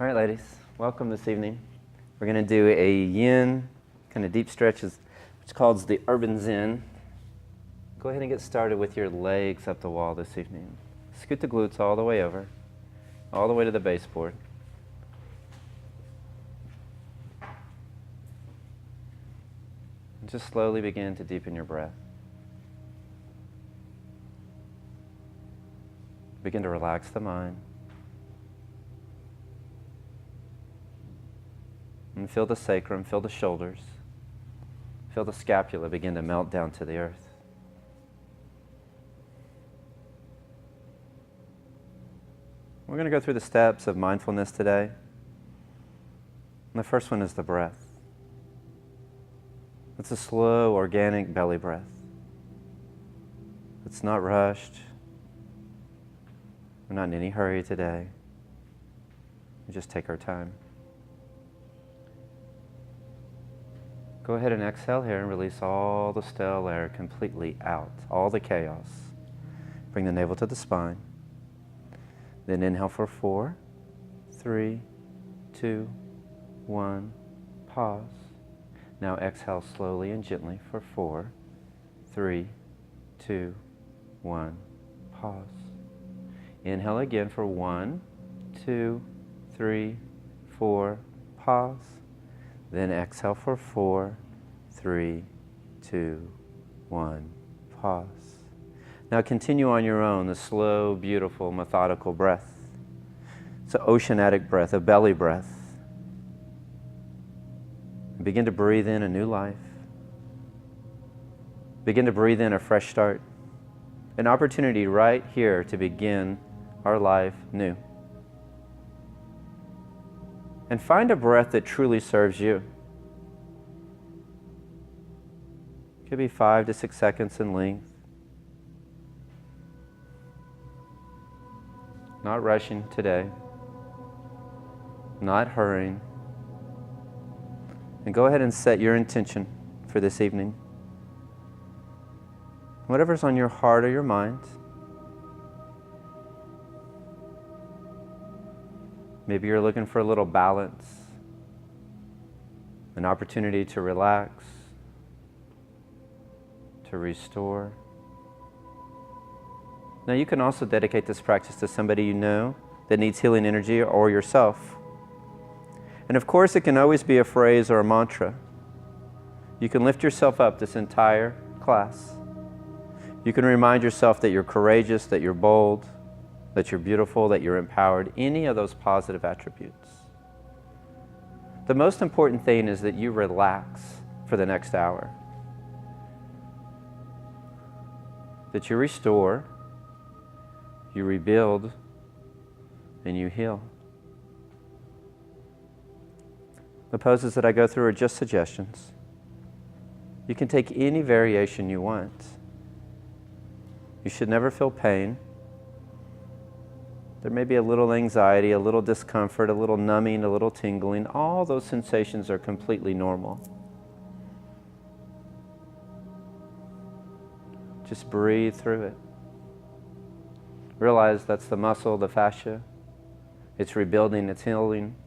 All right, ladies, welcome this evening. We're going to do a yin, kind of deep stretches, which is called the urban zen. Go ahead and get started with your legs up the wall this evening. Scoot the glutes all the way over, all the way to the baseboard. And just slowly begin to deepen your breath. Begin to relax the mind. And feel the sacrum, feel the shoulders, feel the scapula begin to melt down to the earth. We're going to go through the steps of mindfulness today. And the first one is the breath. It's a slow, organic belly breath. It's not rushed. We're not in any hurry today. We just take our time. Go ahead and exhale here and release all the stale air completely out, all the chaos. Bring the navel to the spine. Then inhale for 4, 3, 2, 1, pause. Now exhale slowly and gently for 4, 3, 2, 1, pause. Inhale again for 1, 2, 3, 4, pause. Then exhale for 4, 3, 2, 1, pause. Now continue on your own, the slow, beautiful, methodical breath. It's an oceanic breath, a belly breath. Begin to breathe in a new life. Begin to breathe in a fresh start. An opportunity right here to begin our life new. And find a breath that truly serves you. It could be 5 to 6 seconds in length. Not rushing today. Not hurrying. And go ahead and set your intention for this evening. Whatever's on your heart or your mind. Maybe you're looking for a little balance, an opportunity to relax, to restore. Now you can also dedicate this practice to somebody you know that needs healing energy or yourself. And of course it can always be a phrase or a mantra. You can lift yourself up this entire class. You can remind yourself that you're courageous, that you're bold, that you're beautiful, that you're empowered, any of those positive attributes. The most important thing is that you relax for the next hour. That you restore, you rebuild, and you heal. The poses that I go through are just suggestions. You can take any variation you want. You should never feel pain. There may be a little anxiety, a little discomfort, a little numbing, a little tingling. All those sensations are completely normal. Just breathe through it. Realize that's the muscle, the fascia. It's rebuilding, it's healing.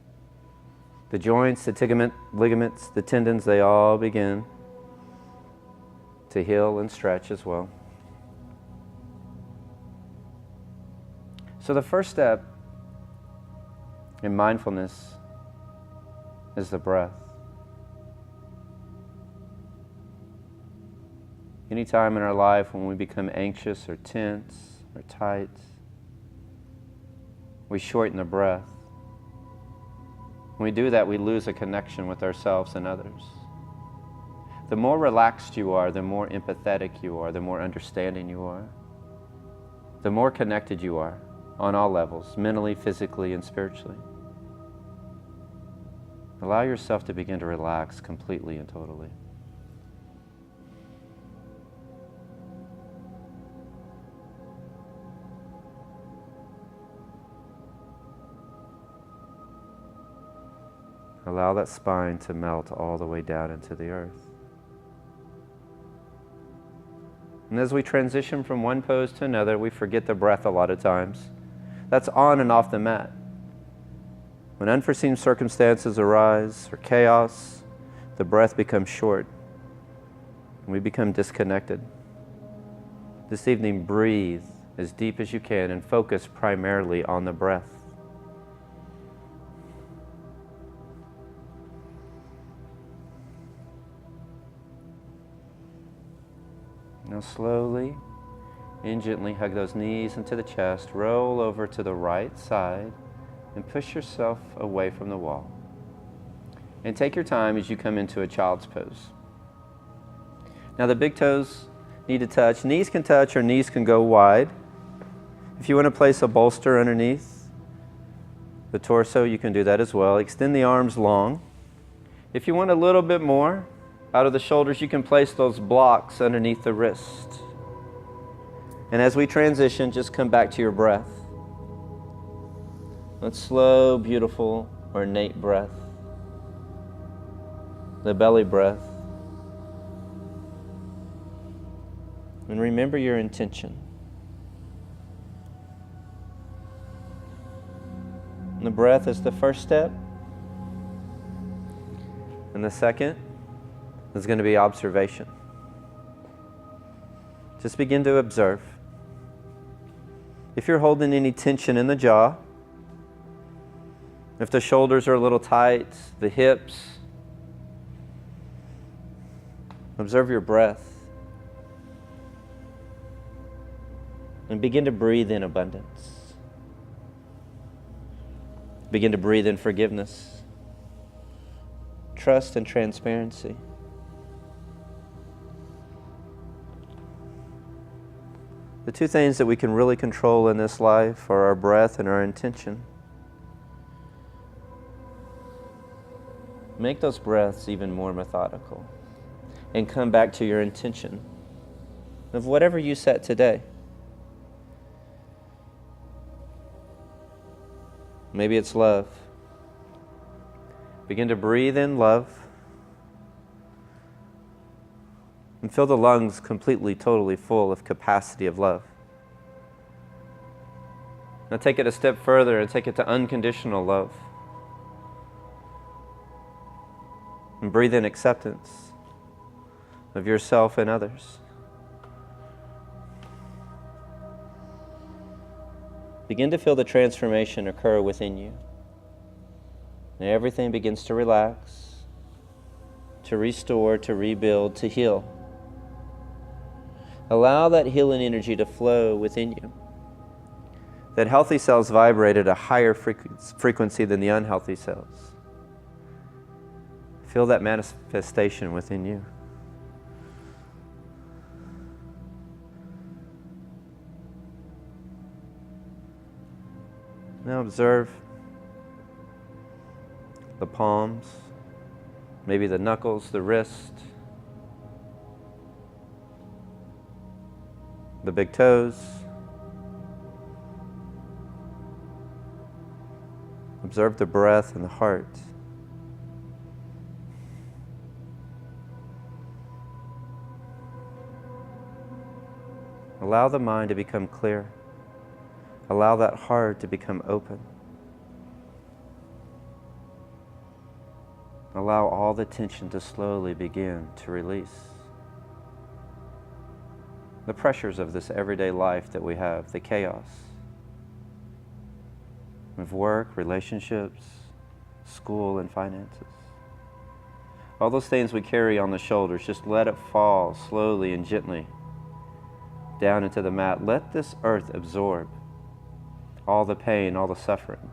The joints, the ligaments, the tendons, they all begin to heal and stretch as well. So the first step in mindfulness is the breath. Anytime in our life when we become anxious or tense or tight, we shorten the breath. When we do that, we lose a connection with ourselves and others. The more relaxed you are, the more empathetic you are, the more understanding you are, the more connected you are on all levels, mentally, physically, and spiritually. Allow yourself to begin to relax completely and totally. Allow that spine to melt all the way down into the earth. And as we transition from one pose to another, we forget the breath a lot of times. That's on and off the mat. When unforeseen circumstances arise or chaos, the breath becomes short and we become disconnected. This evening, breathe as deep as you can and focus primarily on the breath. Now slowly and gently hug those knees into the chest, roll over to the right side and push yourself away from the wall. And take your time as you come into a child's pose. Now the big toes need to touch. Knees can touch or knees can go wide. If you want to place a bolster underneath the torso, you can do that as well. Extend the arms long. If you want a little bit more out of the shoulders, you can place those blocks underneath the wrist. And as we transition, just come back to your breath. That slow, beautiful, ornate breath. The belly breath. And remember your intention. And the breath is the first step. And the second is going to be observation. Just begin to observe. If you're holding any tension in the jaw, if the shoulders are a little tight, the hips, observe your breath. And begin to breathe in abundance. Begin to breathe in forgiveness, trust, and transparency. The two things that we can really control in this life are our breath and our intention. Make those breaths even more methodical and come back to your intention of whatever you set today. Maybe it's love. Begin to breathe in love and fill the lungs completely, totally full of capacity of love. Now take it a step further and take it to unconditional love. And breathe in acceptance of yourself and others. Begin to feel the transformation occur within you. And everything begins to relax, to restore, to rebuild, to heal. Allow that healing energy to flow within you. That healthy cells vibrate at a higher frequency than the unhealthy cells. Feel that manifestation within you. Now observe the palms, maybe the knuckles, the wrist, the big toes. Observe the breath and the heart. Allow the mind to become clear. Allow that heart to become open. Allow all the tension to slowly begin to release. The pressures of this everyday life that we have, the chaos of work, relationships, school, and finances. All those things we carry on the shoulders, just let it fall slowly and gently down into the mat. Let this earth absorb all the pain, all the suffering,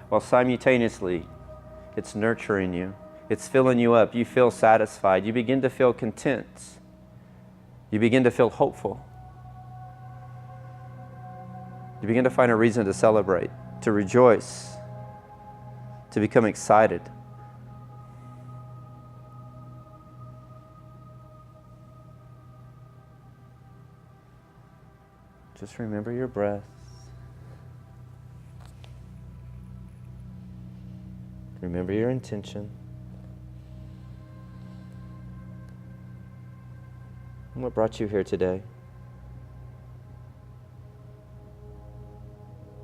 while simultaneously it's nurturing you, it's filling you up, you feel satisfied, you begin to feel content, you begin to feel hopeful, you begin to find a reason to celebrate, to rejoice, to become excited. Just remember your breath. Remember your intention. And what brought you here today?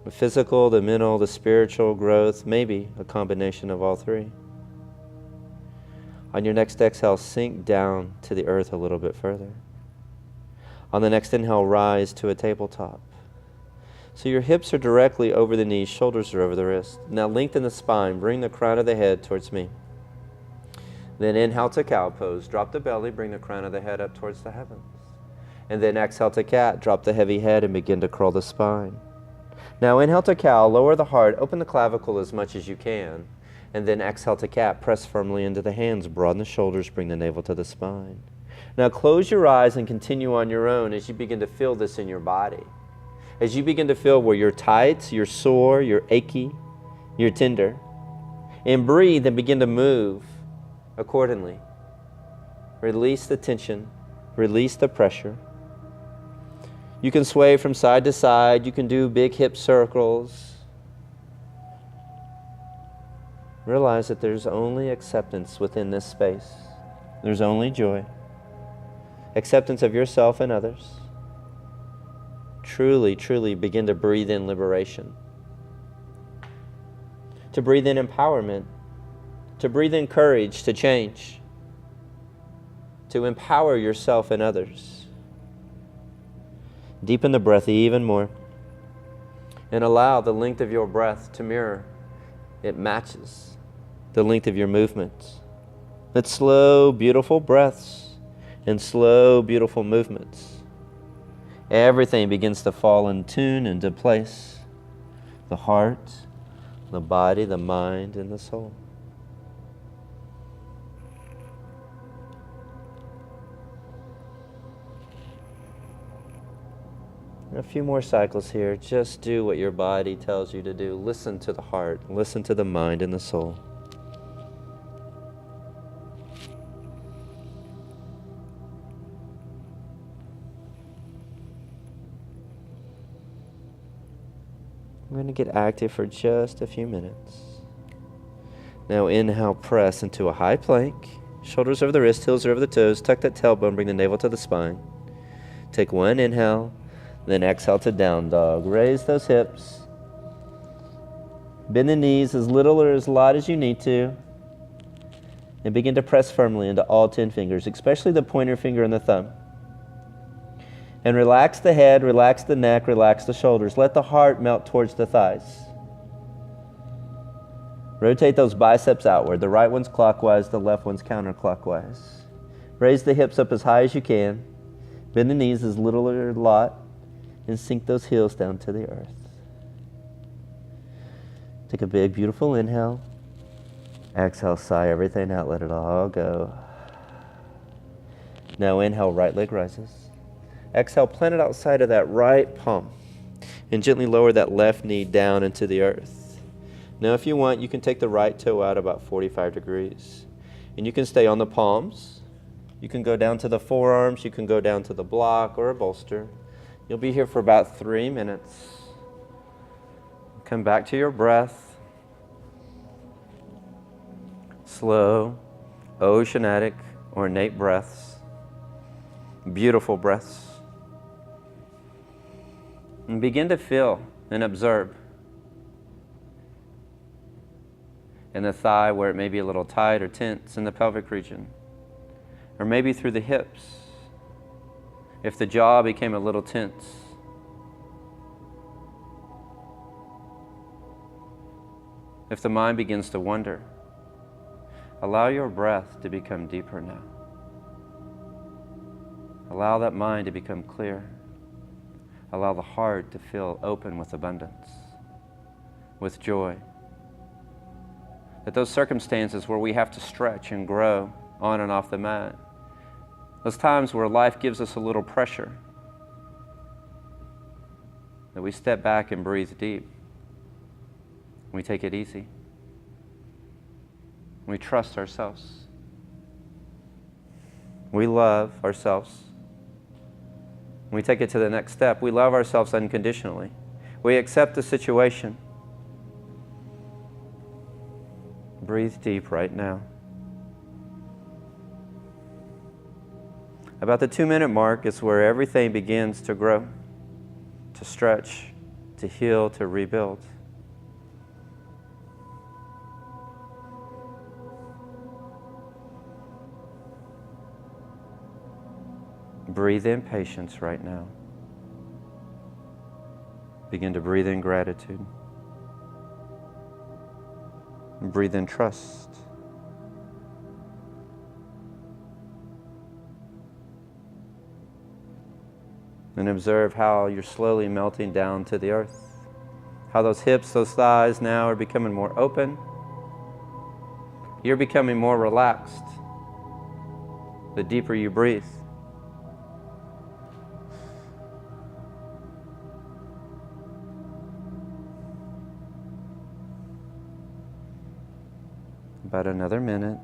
The physical, the mental, the spiritual growth, maybe a combination of all three. On your next exhale, sink down to the earth a little bit further. On the next inhale, rise to a tabletop. So your hips are directly over the knees, shoulders are over the wrists. Now lengthen the spine, bring the crown of the head towards me. Then inhale to cow pose, drop the belly, bring the crown of the head up towards the heavens. And then exhale to cat, drop the heavy head and begin to curl the spine. Now inhale to cow, lower the heart, open the clavicle as much as you can. And then exhale to cat, press firmly into the hands, broaden the shoulders, bring the navel to the spine. Now close your eyes and continue on your own as you begin to feel this in your body. As you begin to feel where you're tight, you're sore, you're achy, you're tender. And breathe and begin to move accordingly. Release the tension, release the pressure. You can sway from side to side, you can do big hip circles. Realize that there's only acceptance within this space. There's only joy. Acceptance of yourself and others. Truly, truly begin to breathe in liberation. To breathe in empowerment. To breathe in courage to change. To empower yourself and others. Deepen the breath even more. And allow the length of your breath to mirror. It matches the length of your movements. Let slow, beautiful breaths and slow, beautiful movements. Everything begins to fall in tune into place. The heart, the body, the mind, and the soul. A few more cycles here. Just do what your body tells you to do. Listen to the heart. Listen to the mind and the soul. We're going to get active for just a few minutes. Now inhale, press into a high plank. Shoulders over the wrists, heels over the toes. Tuck that tailbone, bring the navel to the spine. Take one inhale, then exhale to down dog. Raise those hips. Bend the knees as little or as lot as you need to. And begin to press firmly into all 10 fingers, especially the pointer finger and the thumb. And relax the head, relax the neck, relax the shoulders. Let the heart melt towards the thighs. Rotate those biceps outward. The right one's clockwise, the left one's counterclockwise. Raise the hips up as high as you can. Bend the knees as little or a lot. And sink those heels down to the earth. Take a big, beautiful inhale. Exhale, sigh everything out. Let it all go. Now inhale, right leg rises. Exhale, plant it outside of that right palm and gently lower that left knee down into the earth. Now if you want, you can take the right toe out about 45 degrees. And you can stay on the palms. You can go down to the forearms. You can go down to the block or a bolster. You'll be here for about 3 minutes. Come back to your breath. Slow, oceanic, ornate breaths. Beautiful breaths. And begin to feel and observe. In the thigh where it may be a little tight or tense in the pelvic region. Or maybe through the hips. If the jaw became a little tense. If the mind begins to wander. Allow your breath to become deeper now. Allow that mind to become clear. Allow the heart to feel open with abundance, with joy. That those circumstances where we have to stretch and grow on and off the mat, those times where life gives us a little pressure, that we step back and breathe deep. We take it easy. We trust ourselves. We love ourselves. We take it to the next step. We love ourselves unconditionally. We accept the situation. Breathe deep right now. About the 2-minute mark is where everything begins to grow, to stretch, to heal, to rebuild. Breathe in patience right now. Begin to breathe in gratitude. Breathe in trust. And observe how you're slowly melting down to the earth. How those hips, those thighs now are becoming more open. You're becoming more relaxed the deeper you breathe. About another minute.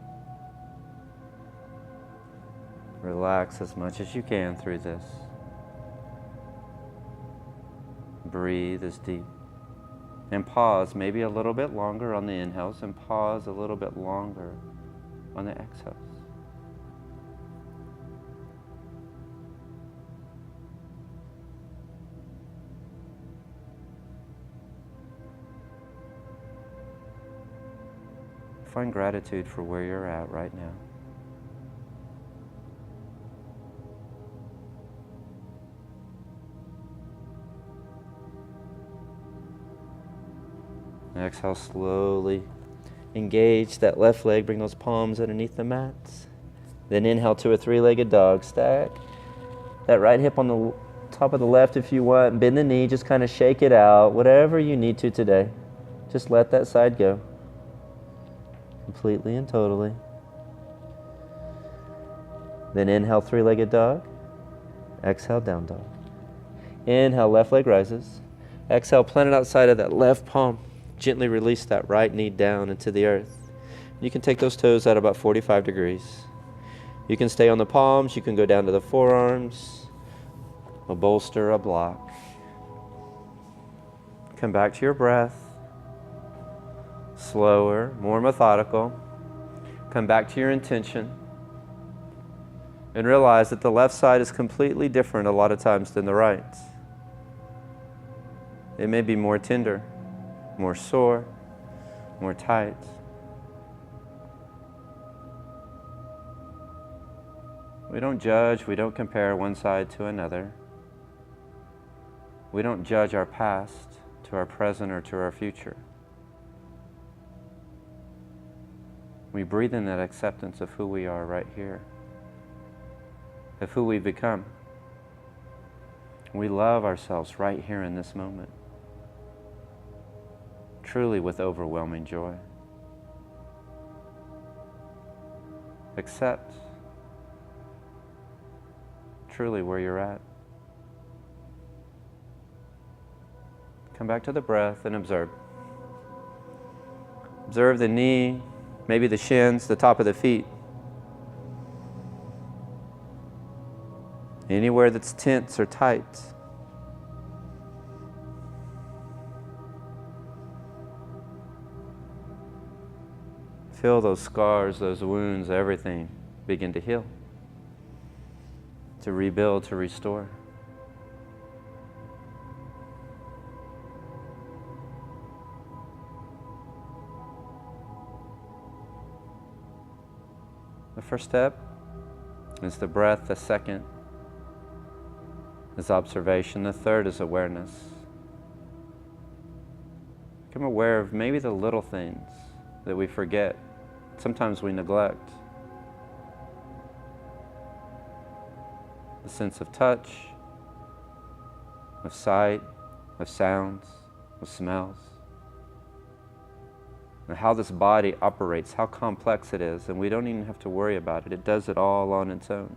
Relax as much as you can through this. Breathe as deep. And pause maybe a little bit longer on the inhales and pause a little bit longer on the exhales. Find gratitude for where you're at right now. Exhale slowly. Engage that left leg. Bring those palms underneath the mats. Then inhale to a three-legged dog. Stack that right hip on the top of the left if you want. Bend the knee. Just kind of shake it out. Whatever you need to today. Just let that side go. Completely and totally. Then inhale, three-legged dog. Exhale, down dog. Inhale, left leg rises. Exhale, plant it outside of that left palm. Gently release that right knee down into the earth. You can take those toes at about 45 degrees. You can stay on the palms. You can go down to the forearms. A bolster, a block. Come back to your breath. Slower, more methodical. Come back to your intention. And realize that the left side is completely different a lot of times than the right. It may be more tender, more sore, more tight. We don't judge, we don't compare one side to another. We don't judge our past to our present or to our future. We breathe in that acceptance of who we are right here, of who we've become. We love ourselves right here in this moment, truly with overwhelming joy. Accept truly where you're at. Come back to the breath and observe. Observe the knee, maybe the shins, the top of the feet. Anywhere that's tense or tight. Feel those scars, those wounds, everything begin to heal, to rebuild, to restore. The first step is the breath. The second is observation. The third is awareness. Become aware of maybe the little things that we forget. Sometimes we neglect. The sense of touch, of sight, of sounds, of smells. And how this body operates, how complex it is, and we don't even have to worry about it. It does it all on its own.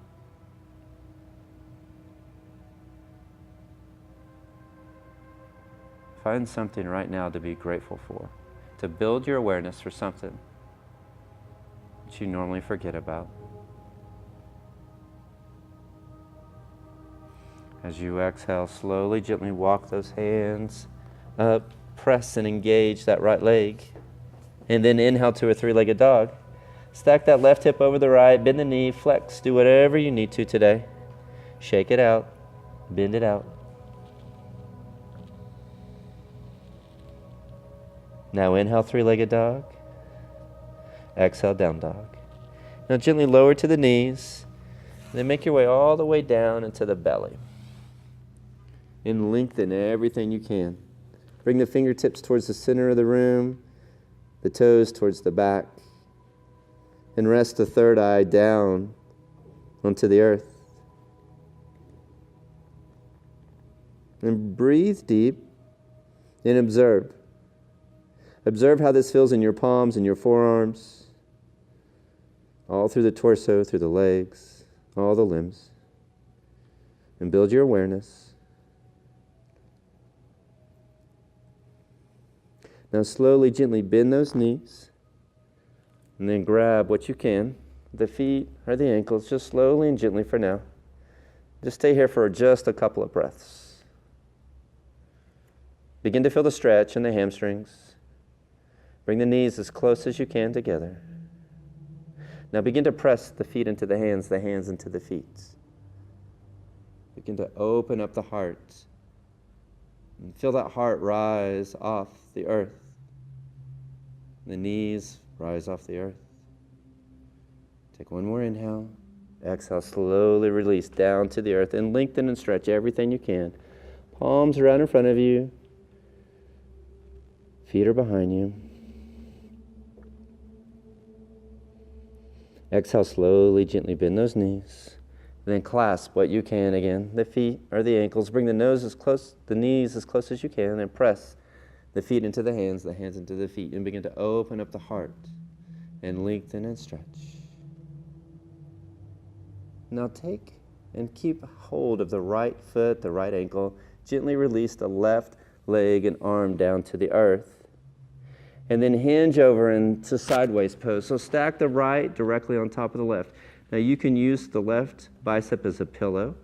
Find something right now to be grateful for, to build your awareness for something that you normally forget about. As you exhale, slowly, gently walk those hands up, press and engage that right leg. And then inhale to a three-legged dog. Stack that left hip over the right, bend the knee, flex, do whatever you need to today. Shake it out, bend it out. Now inhale, three-legged dog. Exhale, down dog. Now gently lower to the knees. Then make your way all the way down into the belly. And lengthen everything you can. Bring the fingertips towards the center of the room, the toes towards the back. And rest the third eye down onto the earth. And breathe deep and observe. Observe how this feels in your palms and your forearms, all through the torso, through the legs, all the limbs. And build your awareness. Now slowly, gently bend those knees. And then grab what you can, the feet or the ankles, just slowly and gently for now. Just stay here for just a couple of breaths. Begin to feel the stretch in the hamstrings. Bring the knees as close as you can together. Now begin to press the feet into the hands into the feet. Begin to open up the heart. And feel that heart rise off the earth. The knees rise off the earth. Take one more inhale. Exhale, slowly release down to the earth and lengthen and stretch everything you can. Palms are out in front of you. Feet are behind you. Exhale, slowly, gently bend those knees. And then clasp what you can again. The feet or the ankles. Bring the knees as close as you can, and press the feet into the hands into the feet, and begin to open up the heart and lengthen and stretch. Now take and keep hold of the right foot, the right ankle. Gently release the left leg and arm down to the earth. And then hinge over into sideways pose. So stack the right directly on top of the left. Now you can use the left bicep as a pillow.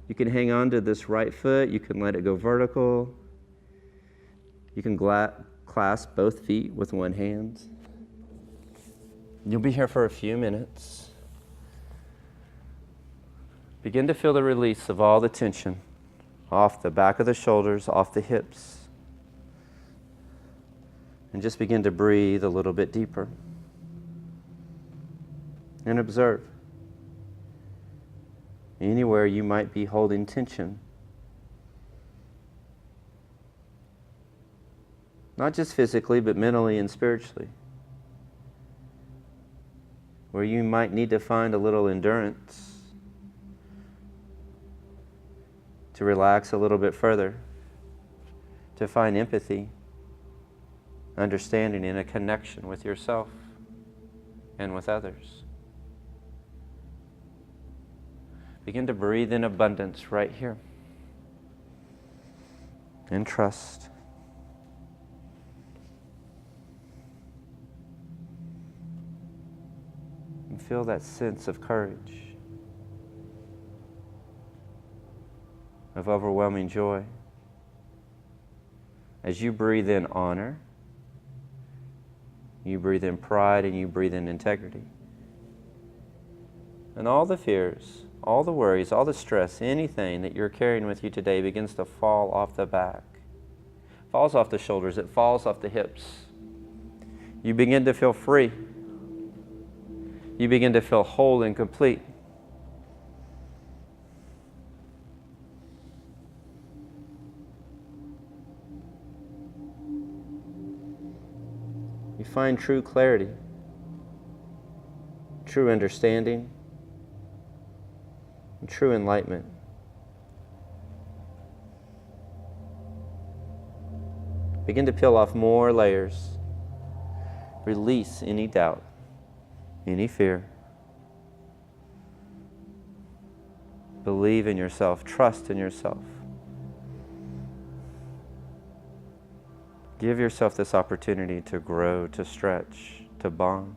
You can hang on to this right foot. You can let it go vertical. You can clasp both feet with one hand. You'll be here for a few minutes. Begin to feel the release of all the tension off the back of the shoulders, off the hips. And just begin to breathe a little bit deeper. And observe anywhere you might be holding tension. Not just physically, but mentally and spiritually. Where you might need to find a little endurance to relax a little bit further, to find empathy, understanding, and a connection with yourself and with others. Begin to breathe in abundance right here. And trust. And feel that sense of courage, of overwhelming joy. As you breathe in honor, you breathe in pride, and you breathe in integrity. And all the fears, all the worries, all the stress, anything that you're carrying with you today begins to fall off the back. Falls off the shoulders, it falls off the hips. You begin to feel free. You begin to feel whole and complete. You find true clarity, true understanding, and true enlightenment. Begin to peel off more layers. Release any doubt, any fear. Believe in yourself, trust in yourself. Give yourself this opportunity to grow, to stretch, to bond.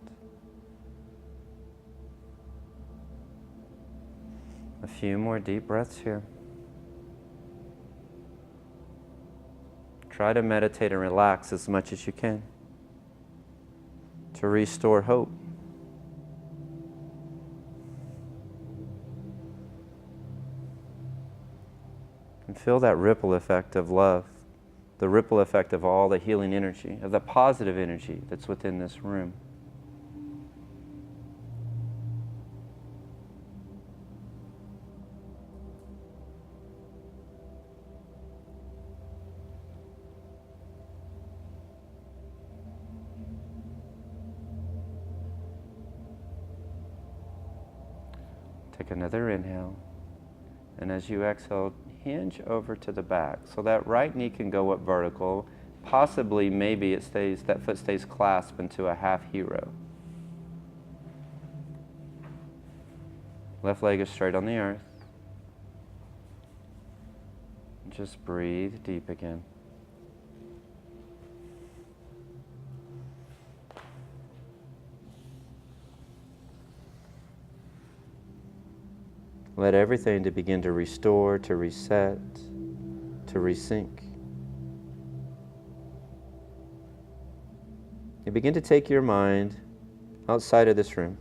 A few more deep breaths here. Try to meditate and relax as much as you can to restore hope. And feel that ripple effect of love the ripple effect of all the healing energy, of the positive energy that's within this room. Take another inhale, and as you exhale, hinge over to the back. So that right knee can go up vertical. Possibly, maybe that foot stays clasped into a half hero. Left leg is straight on the earth. Just breathe deep again. Let everything to begin to restore, to reset, to resync. You begin to take your mind outside of this room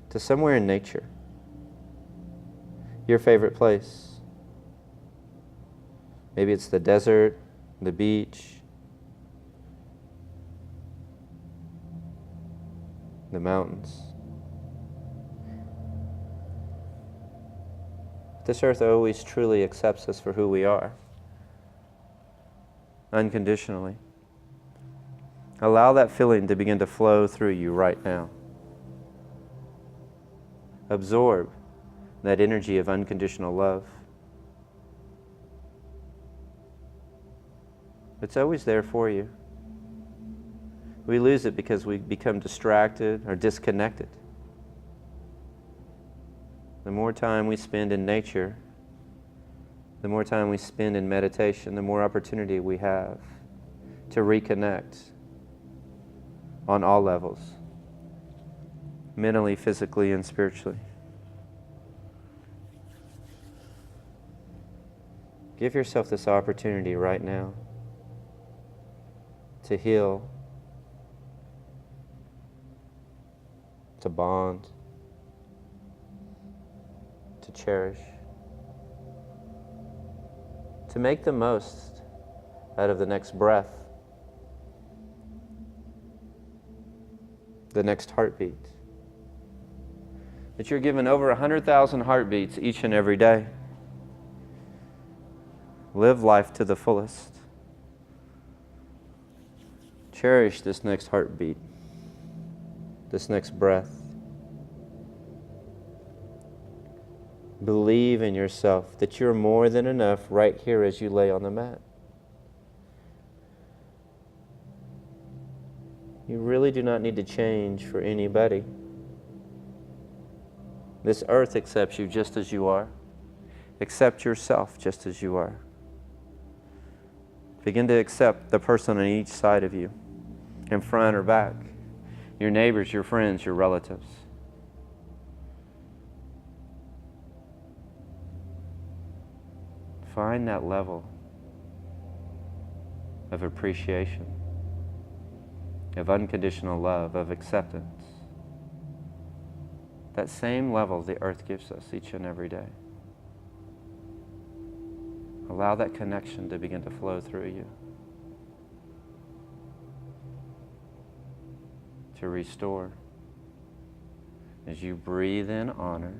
to somewhere in nature, your favorite place. Maybe it's the desert, the beach, the mountains. This earth always truly accepts us for who we are, unconditionally. Allow that feeling to begin to flow through you right now. Absorb that energy of unconditional love. It's always there for you. We lose it because we become distracted or disconnected. The more time we spend in nature, the more time we spend in meditation, the more opportunity we have to reconnect on all levels, mentally, physically, and spiritually. Give yourself this opportunity right now to heal, to bond, to cherish, to make the most out of the next breath, the next heartbeat. That you're given over 100,000 heartbeats each and every day. Live life to the fullest. Cherish this next heartbeat, this next breath. Believe in yourself that you're more than enough right here as you lay on the mat. You really do not need to change for anybody. This earth accepts you just as you are. Accept yourself just as you are. Begin to accept the person on each side of you, in front or back, your neighbors, your friends, your relatives. Find that level of appreciation, of unconditional love, of acceptance. That same level the earth gives us each and every day. Allow that connection to begin to flow through you, to restore. As you breathe in honor,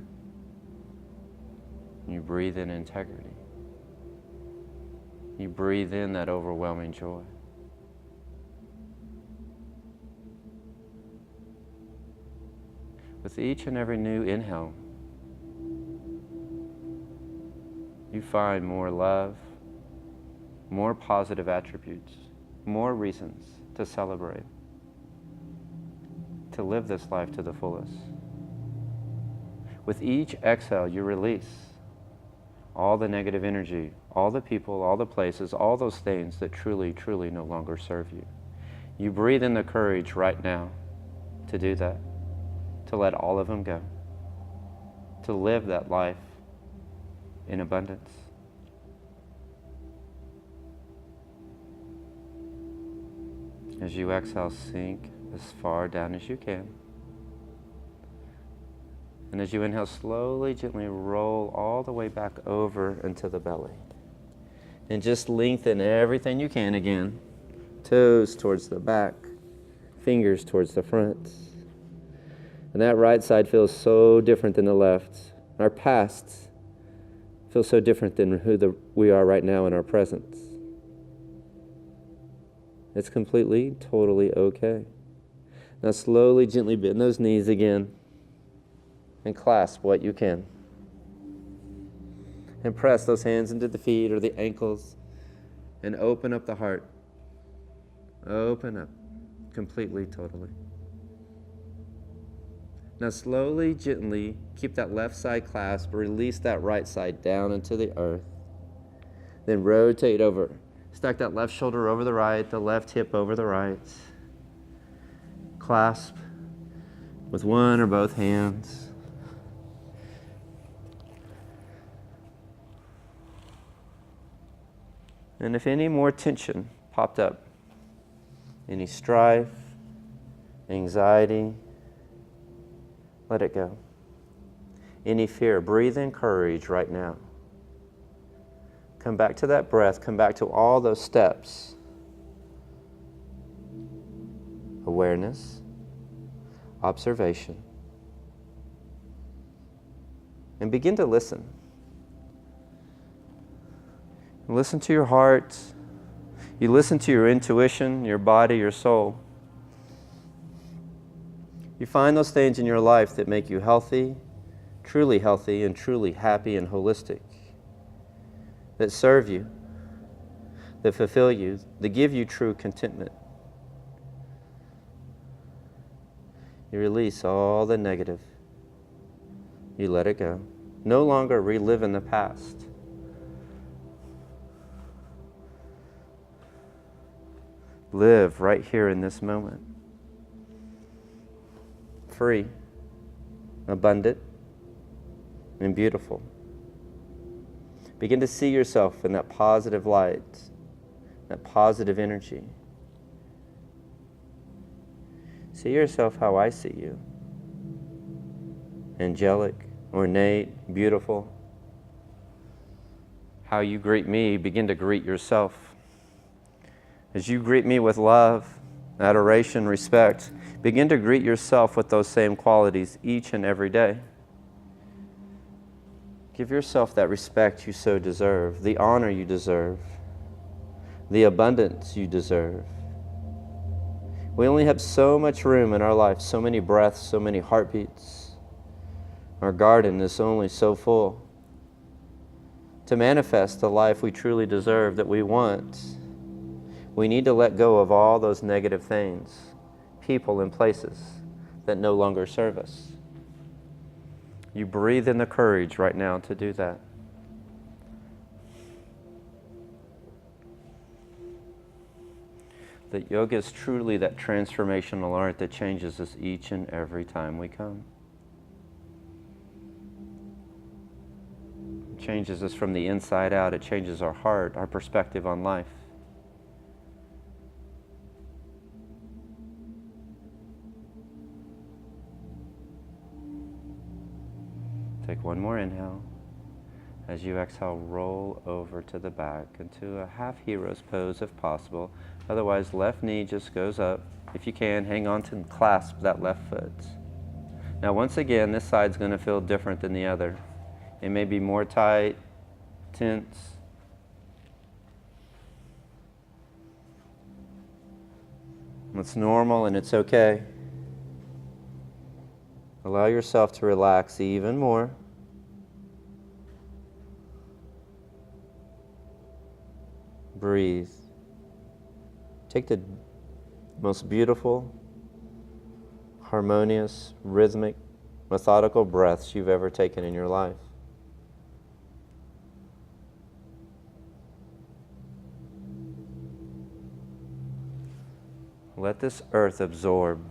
you breathe in integrity. You breathe in that overwhelming joy. With each and every new inhale, you find more love, more positive attributes, more reasons to celebrate, to live this life to the fullest. With each exhale, you release all the negative energy, all the people, all the places, all those things that truly, truly no longer serve you. You breathe in the courage right now to do that, to let all of them go, to live that life in abundance. As you exhale, sink as far down as you can. And as you inhale, slowly, gently roll all the way back over into the belly. And just lengthen everything you can again. Toes towards the back, fingers towards the front. And that right side feels so different than the left. Our past feels so different than we are right now in our present. It's completely, totally okay. Now slowly, gently bend those knees again and clasp what you can. And press those hands into the feet or the ankles and open up the heart. Open up completely, totally. Now slowly, gently, keep that left side clasp, release that right side down into the earth. Then rotate over. Stack that left shoulder over the right, the left hip over the right. Clasp with one or both hands. And if any more tension popped up, any strife, anxiety, let it go. Any fear, breathe in courage right now. Come back to that breath, come back to all those steps. Awareness, observation, and begin to listen. Listen to your heart. You listen to your intuition, your body, your soul. You find those things in your life that make you healthy, and truly happy and holistic, that serve you, that fulfill you, that give you true contentment. You release all the negative. You let it go. No longer relive in the past. Live right here in this moment. Free, abundant, and beautiful. Begin to see yourself in that positive light, that positive energy. See yourself how I see you. Angelic, ornate, beautiful. How you greet me, begin to greet yourself. As you greet me with love, adoration, respect, begin to greet yourself with those same qualities each and every day. Give yourself that respect you so deserve, the honor you deserve, the abundance you deserve. We only have so much room in our life, so many breaths, so many heartbeats. Our garden is only so full. To manifest the life we truly deserve, that we want, we need to let go of all those negative things, people and places that no longer serve us. You breathe in the courage right now to do that. That yoga is truly that transformational art that changes us each and every time we come. It changes us from the inside out. It changes our heart, our perspective on life. Take one more inhale. As you exhale, roll over to the back into a half hero's pose if possible. Otherwise, left knee just goes up. If you can, hang on to and clasp that left foot. Now, once again, this side's going to feel different than the other. It may be more tight, tense. It's normal and it's okay. Allow yourself to relax even more. Breathe. Take the most beautiful, harmonious, rhythmic, methodical breaths you've ever taken in your life. Let this earth absorb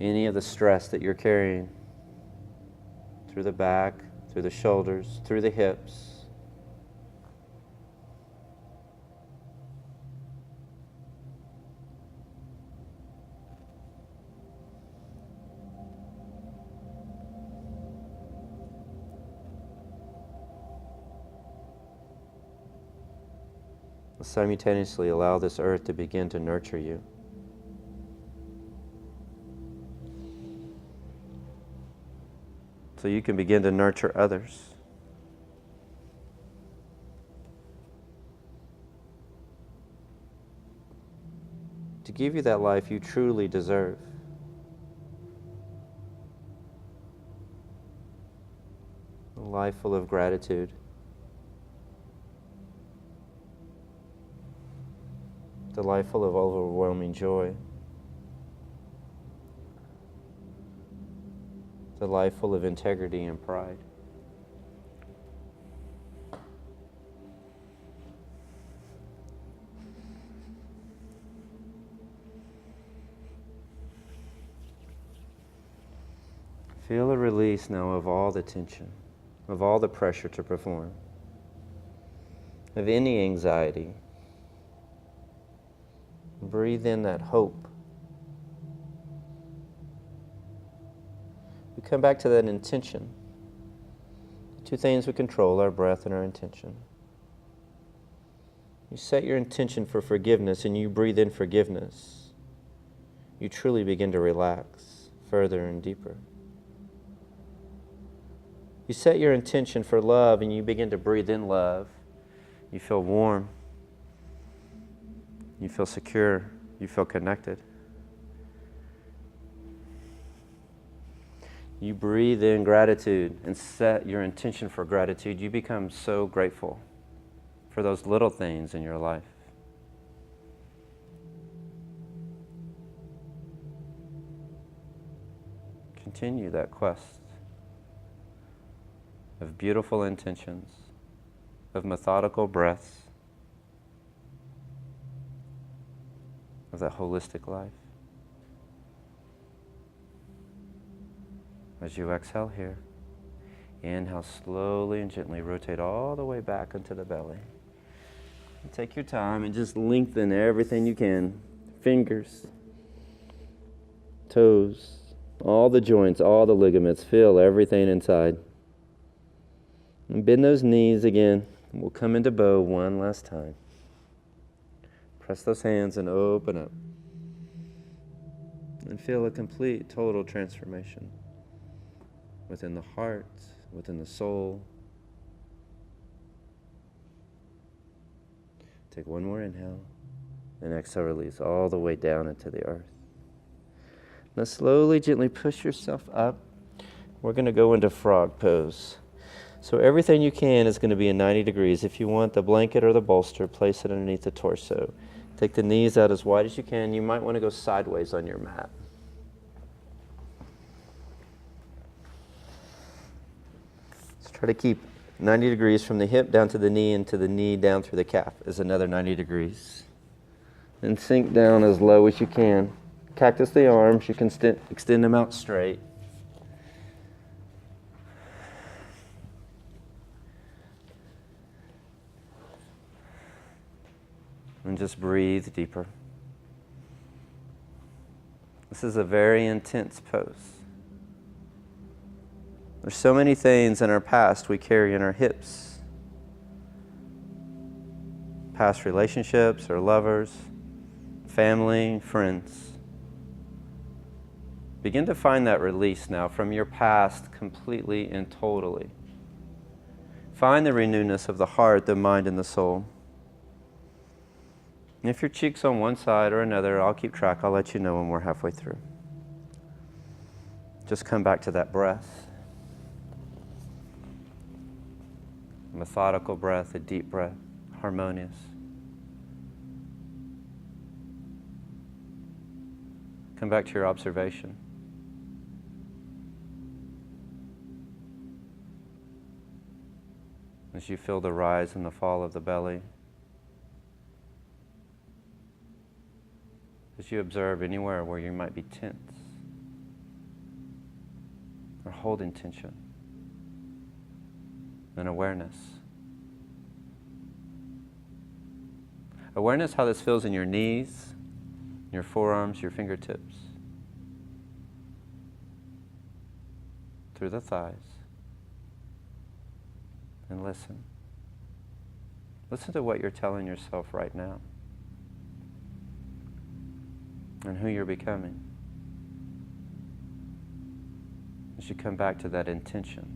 any of the stress that you're carrying through the back, through the shoulders, through the hips. Simultaneously allow this earth to begin to nurture you. So you can begin to nurture others. To give you that life you truly deserve. A life full of gratitude. The life full of overwhelming joy. The life full of integrity and pride. Feel a release now of all the tension, of all the pressure to perform, of any anxiety. Breathe in that hope. We come back to that intention. The two things we control, our breath and our intention. You set your intention for forgiveness and you breathe in forgiveness. You truly begin to relax further and deeper. You set your intention for love and you begin to breathe in love. You feel warm. You feel secure. You feel connected. You breathe in gratitude and set your intention for gratitude. You become so grateful for those little things in your life. Continue that quest of beautiful intentions, of methodical breaths, of that holistic life. As you exhale here, inhale slowly and gently, rotate all the way back into the belly. And take your time and just lengthen everything you can. Fingers, toes, all the joints, all the ligaments. Feel everything inside. And bend those knees again. We'll come into bow one last time. Press those hands and open up. And feel a complete, total transformation within the heart, within the soul. Take one more inhale and exhale, release all the way down into the earth. Now slowly, gently push yourself up. We're going to go into frog pose. So everything you can is going to be in 90 degrees. If you want the blanket or the bolster, place it underneath the torso. Take the knees out as wide as you can. You might want to go sideways on your mat. Let's try to keep 90 degrees from the hip down to the knee and to the knee down through the calf is another 90 degrees. And sink down as low as you can. Cactus the arms. You can extend them out straight. And just breathe deeper. This is a very intense pose. There's so many things in our past we carry in our hips. Past relationships or lovers, family, friends. Begin to find that release now from your past completely and totally. Find the renewedness of the heart, the mind, and the soul. And if your cheek's on one side or another, I'll keep track. I'll let you know when we're halfway through. Just come back to that breath. A methodical breath, a deep breath, harmonious. Come back to your observation. As you feel the rise and the fall of the belly. As you observe anywhere where you might be tense or holding tension and awareness. Awareness how this feels in your knees, your forearms, your fingertips, through the thighs, and listen. Listen to what you're telling yourself right now and who you're becoming. As you come back to that intention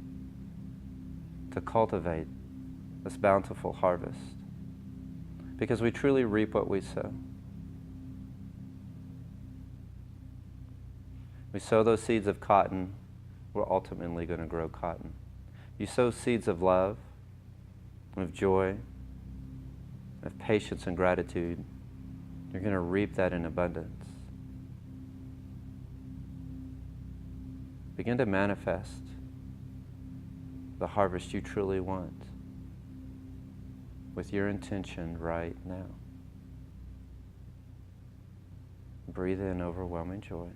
to cultivate this bountiful harvest, because we truly reap what we sow. We sow those seeds of cotton, we're ultimately going to grow cotton. You sow seeds of love, of joy, of patience and gratitude, you're going to reap that in abundance. Begin to manifest the harvest you truly want with your intention right now. Breathe in overwhelming joy.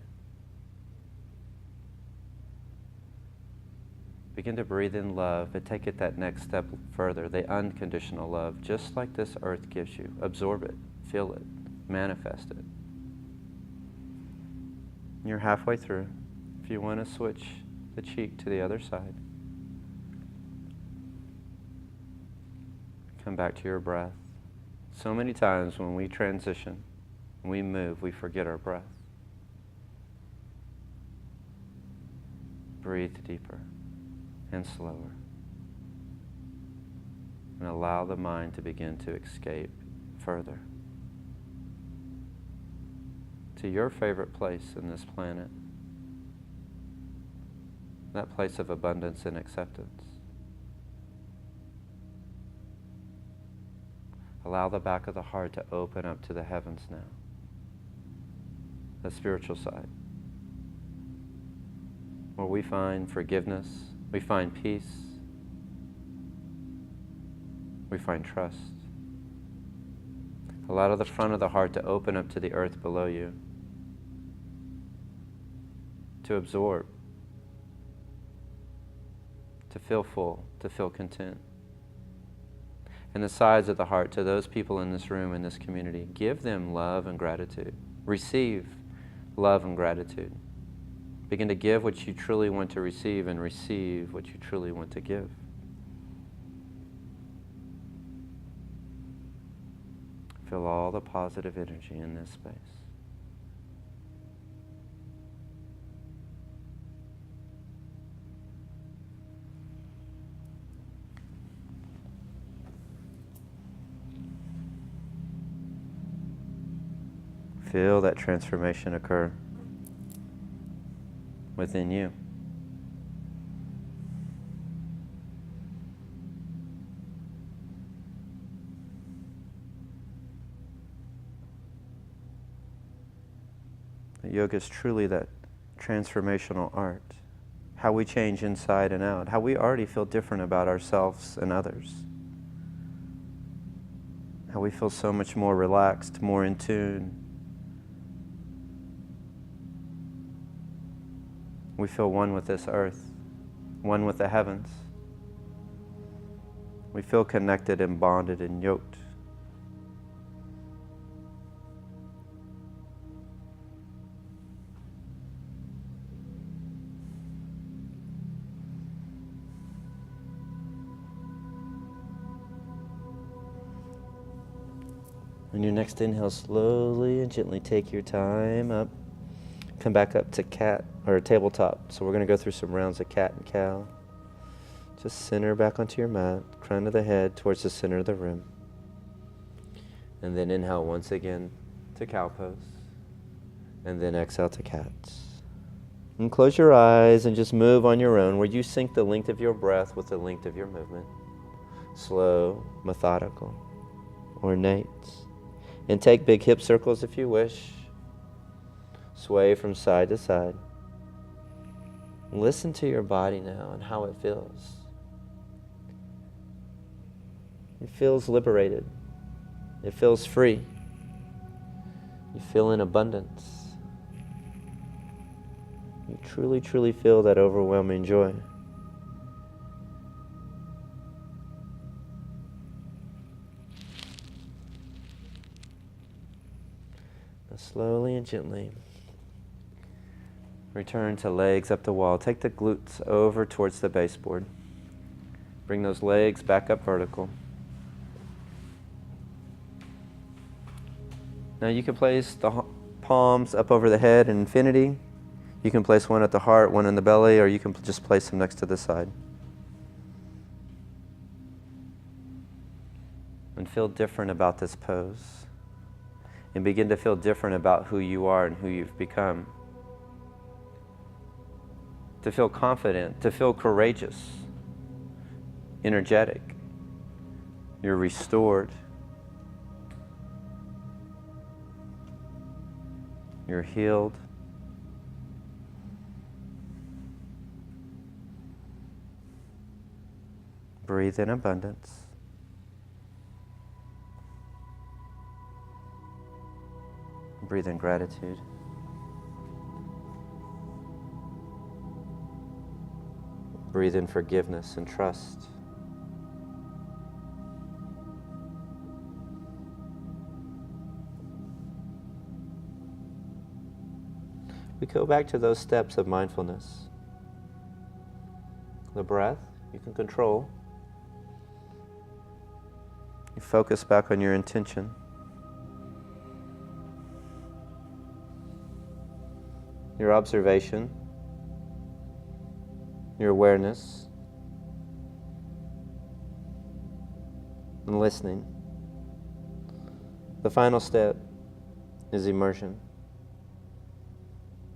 Begin to breathe in love, but take it that next step further, the unconditional love, just like this earth gives you. Absorb it, feel it, manifest it. You're halfway through. If you want to switch the cheek to the other side, come back to your breath. So many times when we transition, when we move, we forget our breath. Breathe deeper and slower, and allow the mind to begin to escape further to your favorite place in this planet, that place of abundance and acceptance. Allow the back of the heart to open up to the heavens now, the spiritual side, where we find forgiveness, we find peace, we find trust. Allow the front of the heart to open up to the earth below you, to absorb, to feel full, to feel content. And the sides of the heart to those people in this room, in this community, give them love and gratitude. Receive love and gratitude. Begin to give what you truly want to receive and receive what you truly want to give. Feel all the positive energy in this space. Feel that transformation occur within you. Yoga is truly that transformational art. How we change inside and out. How we already feel different about ourselves and others. How we feel so much more relaxed, more in tune. We feel one with this earth, one with the heavens. We feel connected and bonded and yoked. On your next inhale, slowly and gently take your time up. Come back up to cat or tabletop. So we're going to go through some rounds of cat and cow. Just center back onto your mat, crown of the head towards the center of the room. And then inhale once again to cow pose. And then exhale to cats. And close your eyes and just move on your own, where you sync the length of your breath with the length of your movement. Slow, methodical, ornate. And take big hip circles if you wish. Sway from side to side. Listen to your body now and how it feels. It feels liberated. It feels free. You feel in abundance. You truly, truly feel that overwhelming joy. Now slowly and gently return to legs up the wall. Take the glutes over towards the baseboard. Bring those legs back up vertical. Now you can place the palms up over the head in infinity. You can place one at the heart, one in the belly, or you can just place them next to the side. And feel different about this pose. And begin to feel different about who you are and who you've become. To feel confident, to feel courageous, energetic. You're restored. You're healed. Breathe in abundance. Breathe in gratitude. Breathe in forgiveness and trust. We go back to those steps of mindfulness. The breath, you can control. You focus back on your intention. Your observation, your awareness, and listening. The final step is immersion.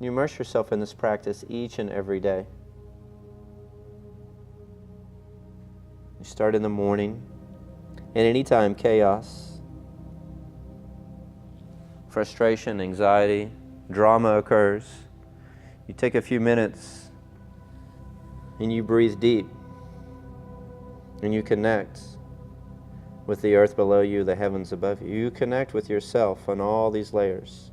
You immerse yourself in this practice each and every day. You start in the morning, and anytime chaos, frustration, anxiety, drama occurs, you take a few minutes and you breathe deep and you connect with the earth below you, the heavens above you. You connect with yourself on all these layers.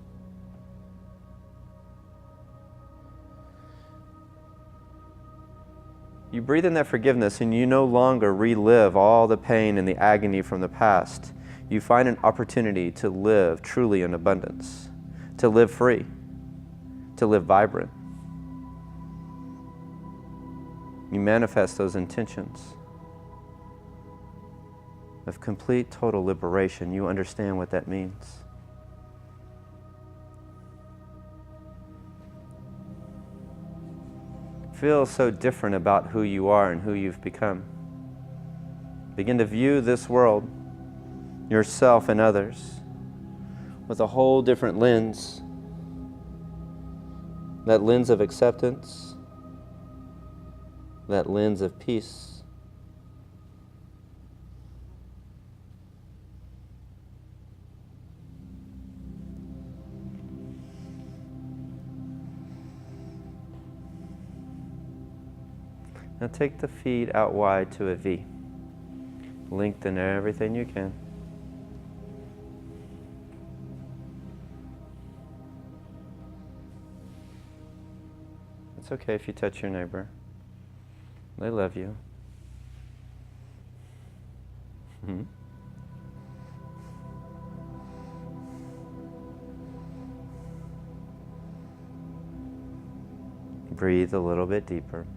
You breathe in that forgiveness and you no longer relive all the pain and the agony from the past. You find an opportunity to live truly in abundance, to live free, to live vibrant. You manifest those intentions of complete, total liberation. You understand what that means. Feel so different about who you are and who you've become. Begin to view this world, yourself and others, with a whole different lens. That lens of acceptance, that lens of peace. Now take the feet out wide to a V. Lengthen everything you can. It's okay if you touch your neighbor. They love you. Breathe a little bit deeper.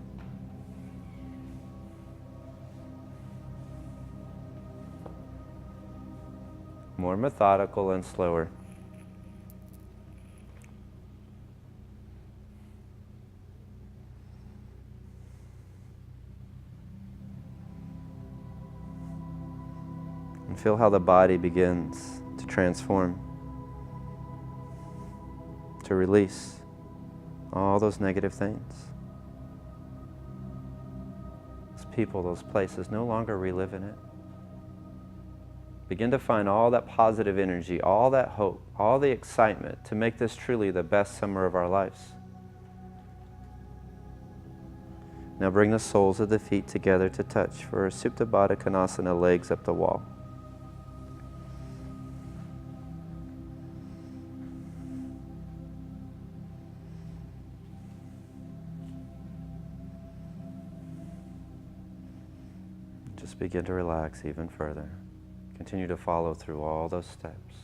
More methodical and slower. And feel how the body begins to transform, to release all those negative things. Those people, those places, no longer relive in it. Begin to find all that positive energy, all that hope, all the excitement to make this truly the best summer of our lives. Now bring the soles of the feet together to touch for a Supta Baddha Konasana, legs up the wall. Just begin to relax even further. Continue to follow through all those steps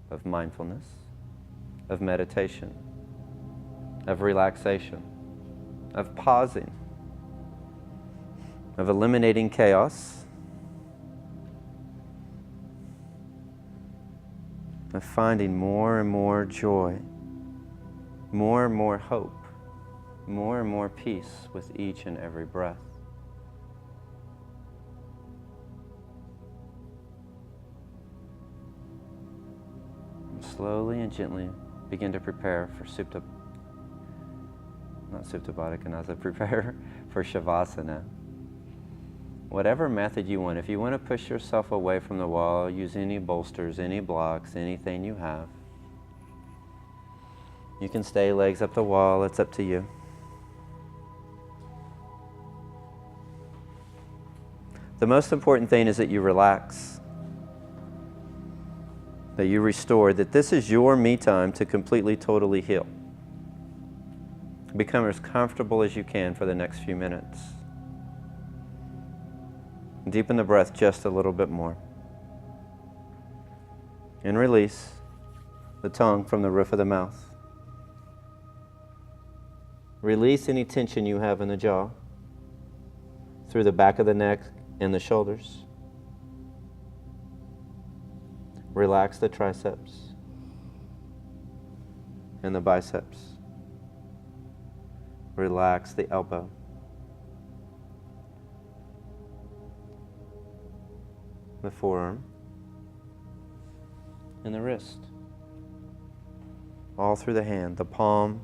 of mindfulness, of meditation, of relaxation, of pausing, of eliminating chaos, of finding more and more joy, more and more hope, more and more peace with each and every breath. And slowly and gently begin to prepare for prepare for Shavasana. Whatever method you want. If you want to push yourself away from the wall, use any bolsters, any blocks, anything you have. You can stay legs up the wall, it's up to you. The most important thing is that you relax, that you restore, that this is your me time to completely, totally heal. Become as comfortable as you can for the next few minutes. Deepen the breath just a little bit more. And release the tongue from the roof of the mouth. Release any tension you have in the jaw through the back of the neck and the shoulders. Relax the triceps and the biceps. Relax the elbow. The forearm and the wrist. All through the hand, the palm,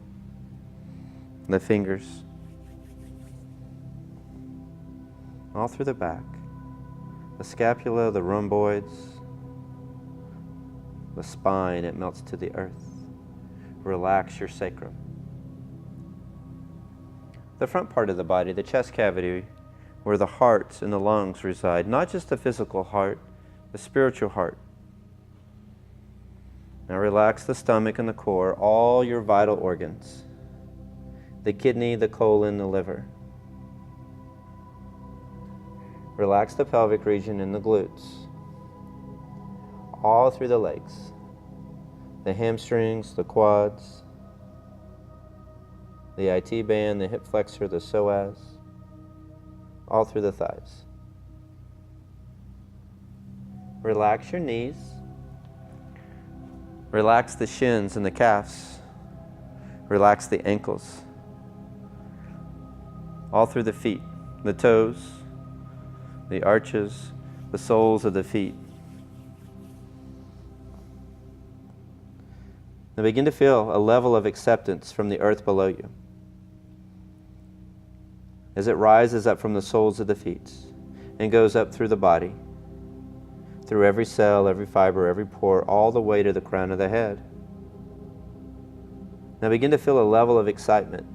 the fingers. All through the back. The scapula, the rhomboids, the spine, it melts to the earth. Relax your sacrum. The front part of the body, the chest cavity, where the heart and the lungs reside, not just the physical heart, the spiritual heart. Now relax the stomach and the core, all your vital organs, the kidney, the colon, the liver. Relax the pelvic region and the glutes, all through the legs, the hamstrings, the quads, the IT band, the hip flexor, the psoas, all through the thighs. Relax your knees. Relax the shins and the calves. Relax the ankles. All through the feet, the toes, the arches, the soles of the feet. Now begin to feel a level of acceptance from the earth below you, as it rises up from the soles of the feet and goes up through the body, through every cell, every fiber, every pore, all the way to the crown of the head. Now begin to feel a level of excitement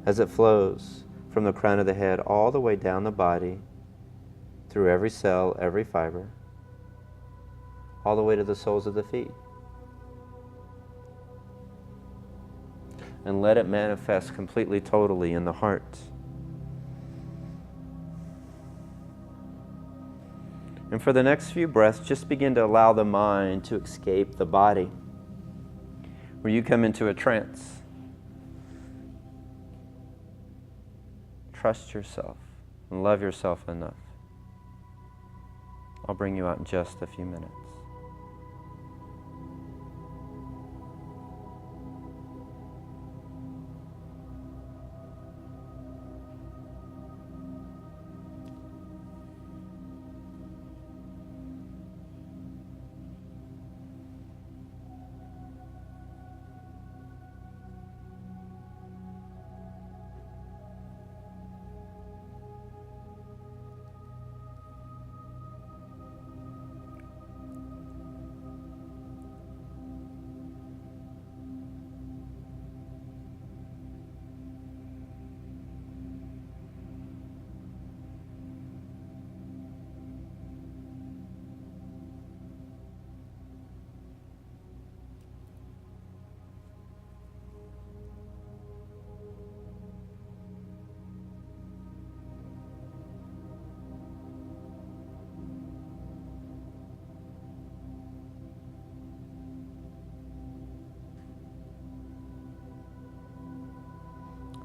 as it flows from the crown of the head all the way down the body, through every cell, every fiber, all the way to the soles of the feet. And let it manifest completely, totally in the heart. And for the next few breaths, just begin to allow the mind to escape the body, where you come into a trance. Trust yourself and love yourself enough. I'll bring you out in just a few minutes.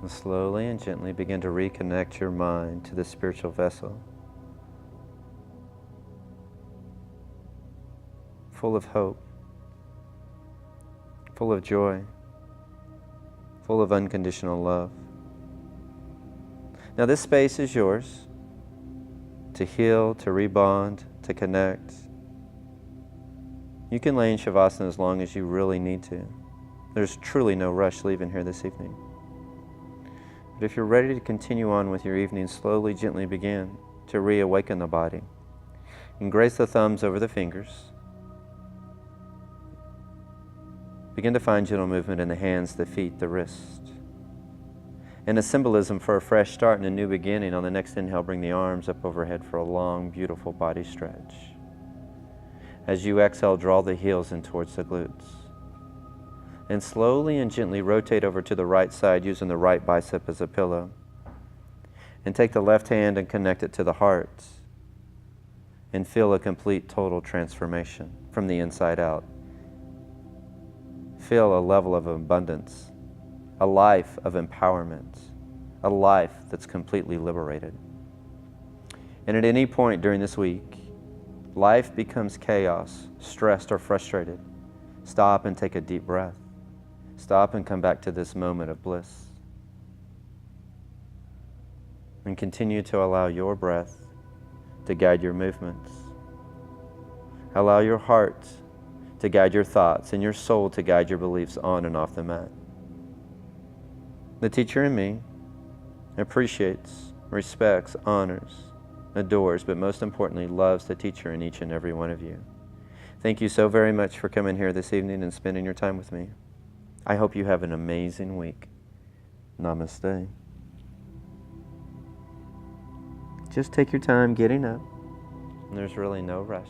And slowly and gently begin to reconnect your mind to the spiritual vessel. full of hope, full of joy, full of unconditional love. Now this space is yours to heal, to rebond, to connect. You can lay in Shavasana as long as you really need to. There's truly no rush leaving here this evening. But if you're ready to continue on with your evening, slowly, gently begin to reawaken the body. And grace the thumbs over the fingers. Begin to find gentle movement in the hands, the feet, the wrist. And a symbolism for a fresh start and a new beginning. On the next inhale, bring the arms up overhead for a long, beautiful body stretch. As you exhale, draw the heels in towards the glutes. And slowly and gently rotate over to the right side using the right bicep as a pillow. And take the left hand and connect it to the heart. And feel a complete, total transformation from the inside out. Feel a level of abundance, a life of empowerment, a life that's completely liberated. And at any point during this week, life becomes chaos, stressed or frustrated. Stop and take a deep breath. Stop and come back to this moment of bliss. And continue to allow your breath to guide your movements. Allow your heart to guide your thoughts and your soul to guide your beliefs on and off the mat. The teacher in me appreciates, respects, honors, adores, but most importantly, loves the teacher in each and every one of you. Thank you so very much for coming here this evening and spending your time with me. I hope you have an amazing week. Namaste. Just take your time getting up. There's really no rush.